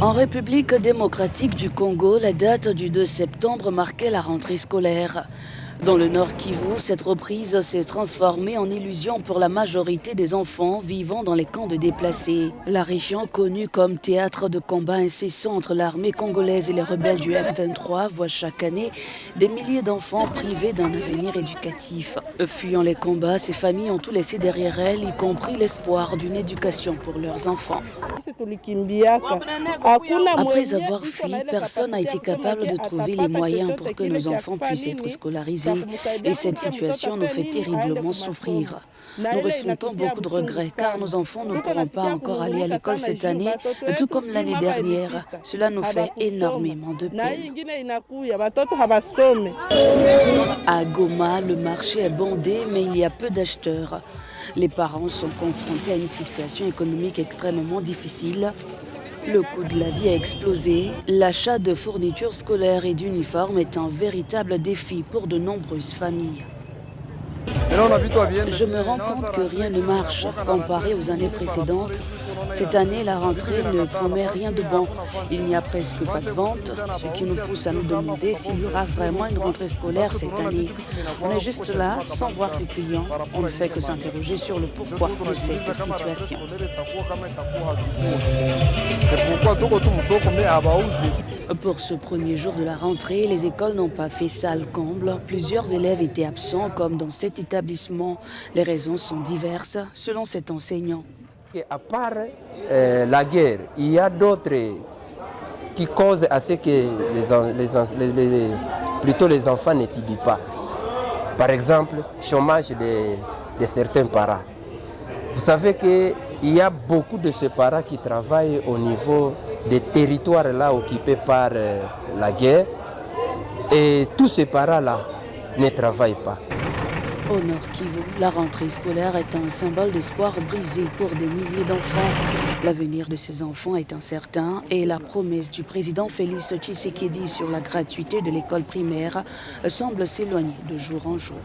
En République démocratique du Congo, la date du 2 septembre marquait la rentrée scolaire. Dans le Nord Kivu, cette reprise s'est transformée en illusion pour la majorité des enfants vivant dans les camps de déplacés. La région, connue comme théâtre de combats incessants entre l'armée congolaise et les rebelles du M23, voit chaque année des milliers d'enfants privés d'un avenir éducatif. Fuyant les combats, ces familles ont tout laissé derrière elles, y compris l'espoir d'une éducation pour leurs enfants. Après avoir fui, personne n'a été capable de trouver les moyens pour que nos enfants puissent être scolarisés. Et cette situation nous fait terriblement souffrir. Nous ressentons beaucoup de regrets car nos enfants ne pourront pas encore aller à l'école cette année, tout comme l'année dernière. Cela nous fait énormément de peine. À Goma, le marché est bondé, mais il y a peu d'acheteurs. Les parents sont confrontés à une situation économique extrêmement difficile. Le coût de la vie a explosé. L'achat de fournitures scolaires et d'uniformes est un véritable défi pour de nombreuses familles. Je me rends compte que rien ne marche comparé aux années précédentes. Cette année, la rentrée ne promet rien de bon. Il n'y a presque pas de vente, ce qui nous pousse à nous demander s'il y aura vraiment une rentrée scolaire cette année. On est juste là, sans voir des clients. On ne fait que s'interroger sur le pourquoi de cette situation. Pour ce premier jour de la rentrée, les écoles n'ont pas fait salle comble. Plusieurs élèves étaient absents, comme dans cet établissement. Les raisons sont diverses, selon cet enseignant. À part la guerre, il y a d'autres qui causent à ce que les enfants n'étudient pas. Par exemple, chômage de certains parents. Vous savez qu'il y a beaucoup de ces parents qui travaillent au niveau des territoires là occupés par la guerre et tous ces parents-là ne travaillent pas. Au Nord Kivu, la rentrée scolaire est un symbole d'espoir brisé pour des milliers d'enfants. L'avenir de ces enfants est incertain et la promesse du président Félix Tshisekedi sur la gratuité de l'école primaire semble s'éloigner de jour en jour.